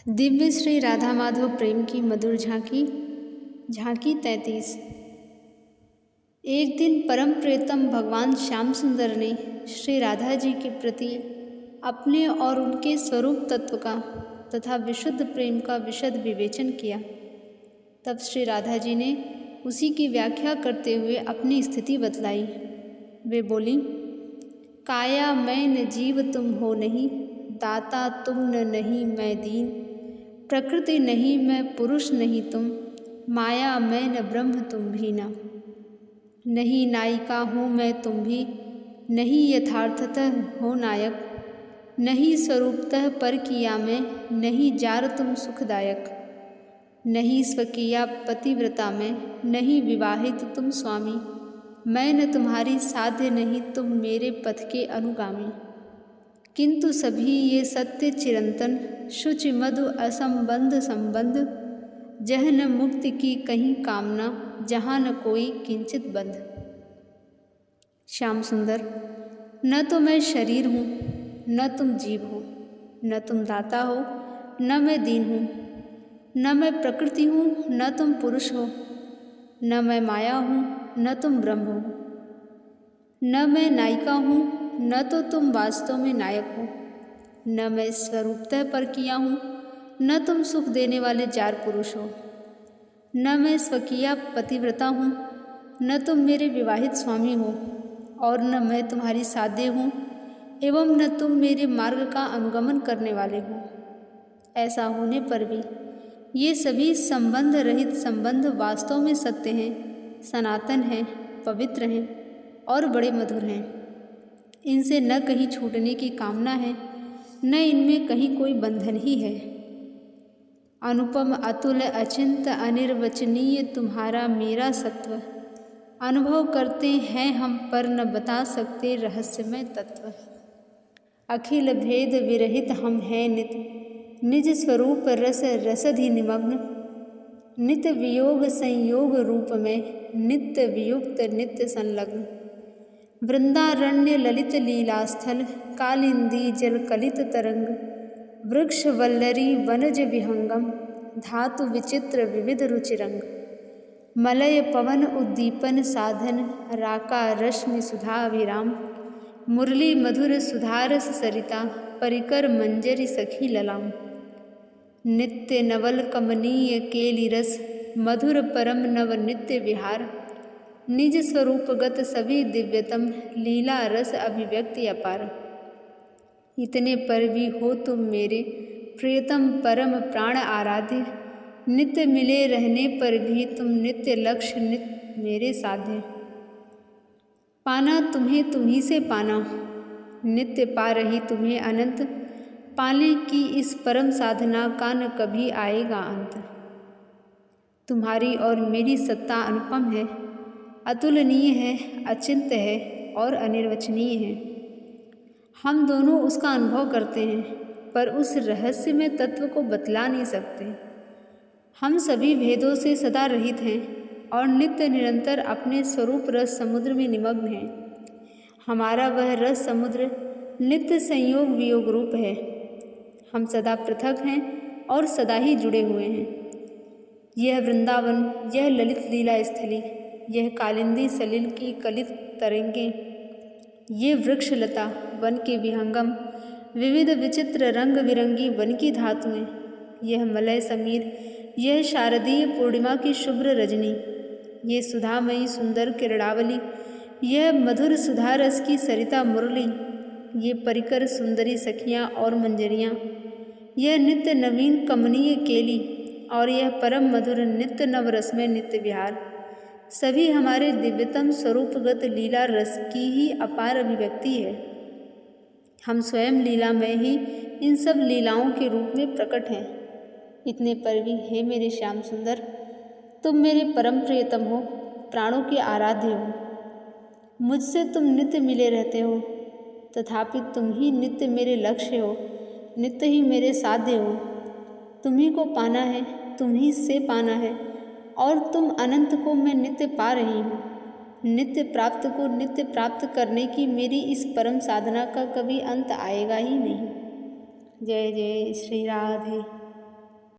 दिव्य श्री राधा माधव प्रेम की मधुर झांकी। झांकी 33। एक दिन परम प्रियतम भगवान श्याम सुंदर ने श्री राधा जी के प्रति अपने और उनके स्वरूप तत्व का तथा विशुद्ध प्रेम का विशद विवेचन किया। तब श्री राधा जी ने उसी की व्याख्या करते हुए अपनी स्थिति बतलाई। वे बोली, काया मैं न जीव तुम हो नहीं, दाता तुम न नहीं मैं दीन, प्रकृति नहीं मैं पुरुष नहीं तुम, माया मैं न ब्रह्म तुम भी न। नहीं नायिका हूँ मैं तुम भी, नहीं यथार्थतः हो नायक, नहीं स्वरूपतः पर किया मैं, नहीं जार तुम सुखदायक, नहीं स्वकीया पतिव्रता में, नहीं विवाहित तुम स्वामी, मैं न तुम्हारी साध्य नहीं तुम मेरे पथ के अनुगामी। किंतु सभी ये सत्य चिरंतन, शुचि मधु असंबंध संबंध, जह न मुक्ति की कहीं कामना, जहाँ न कोई किंचित बंध। श्याम सुंदर, न तो मैं शरीर हूँ, न तुम जीव हो, न तुम दाता हो, न मैं दीन हूँ, न मैं प्रकृति हूँ, न तुम पुरुष हो, न मैं माया हूँ, न तुम ब्रह्म हो, न मैं नायिका हूँ, न तो तुम वास्तव में नायक हो, न मैं स्वरूपतः पर किया हूँ, न तुम सुख देने वाले जार पुरुष हो, न मैं स्वकीया पतिव्रता हूँ, न तुम मेरे विवाहित स्वामी हो, और न मैं तुम्हारी साध्य हूँ एवं न तुम मेरे मार्ग का अनुगमन करने वाले हो। ऐसा होने पर भी ये सभी संबंध रहित संबंध वास्तव में सत्य हैं, सनातन हैं, पवित्र हैं और बड़े मधुर हैं। इनसे न कहीं छूटने की कामना है, न इनमें कहीं कोई बंधन ही है। अनुपम अतुल अचिंत अनिर्वचनीय तुम्हारा मेरा सत्व, अनुभव करते हैं हम पर न बता सकते रहस्यमय तत्व। अखिल भेद विरहित हम हैं नित, निज स्वरूप रस रसधि निमग्न, नित वियोग संयोग रूप में, नित्य वियुक्त नित्य संलग्न। वृंदारण्य ललित लीलास्थल, कालिंदी जल कलित तरंग, वृक्ष वल्लरी वनज विहंगम, धातु विचित्र विविध रुचिरंग। मलय पवन उद्दीपन साधन, राका रश्मि सुधा अभिराम, मुरली मधुर सुधारस सरिता, परिकर मंजरी सखी ललाम। नित्य नवल कमनीय केली रस, मधुर परम नव नित्य विहार, निज स्वरूपगत सभी दिव्यतम, लीला रस अभिव्यक्ति अपार। इतने पर भी हो तुम मेरे प्रियतम परम प्राण आराध्य, नित्य मिले रहने पर भी तुम नित्य लक्ष्य नित्य मेरे साध्य। पाना तुम्हें तुम्ही से पाना, नित्य पा रही तुम्हें अनंत, पाने की इस परम साधना का न कभी आएगा अंत। तुम्हारी और मेरी सत्ता अनुपम है, अतुलनीय है, अचिंत्य है और अनिर्वचनीय है। हम दोनों उसका अनुभव करते हैं, पर उस रहस्य में तत्व को बतला नहीं सकते। हम सभी भेदों से सदा रहित हैं और नित्य निरंतर अपने स्वरूप रस समुद्र में निमग्न हैं। हमारा वह रस समुद्र नित्य संयोग वियोग रूप है। हम सदा पृथक हैं और सदा ही जुड़े हुए हैं। यह वृंदावन, यह ललित लीला स्थली, यह कालिंदी सलिल की कलित तरंगें, ये वृक्ष लता वन के विहंगम, विविध विचित्र रंग बिरंगी वन की धातुएं, यह मलय समीर, यह शारदीय पूर्णिमा की शुभ्र रजनी, ये सुधामयी सुंदर किरणावली, यह मधुर सुधा रस की सरिता मुरली, ये परिकर सुंदरी सखियाँ और मंजरियाँ, यह नित्य नवीन कमनीय केली और यह परम मधुर नित्य नवरस में नित्य विहार, सभी हमारे दिव्यतम स्वरूपगत लीला रस की ही अपार अभिव्यक्ति है। हम स्वयं लीला में ही इन सब लीलाओं के रूप में प्रकट हैं। इतने पर भी हे मेरे श्याम सुंदर, तुम मेरे परम प्रियतम हो, प्राणों के आराध्य हो। मुझसे तुम नित्य मिले रहते हो, तथापि तुम ही नित्य मेरे लक्ष्य हो, नित्य ही मेरे साध्य हो। तुम्ही को पाना है, तुम्ही से पाना है, और तुम अनंत को मैं नित्य पा रही हूँ। नित्य प्राप्त को नित्य प्राप्त करने की मेरी इस परम साधना का कभी अंत आएगा ही नहीं। जय जय श्री राधे।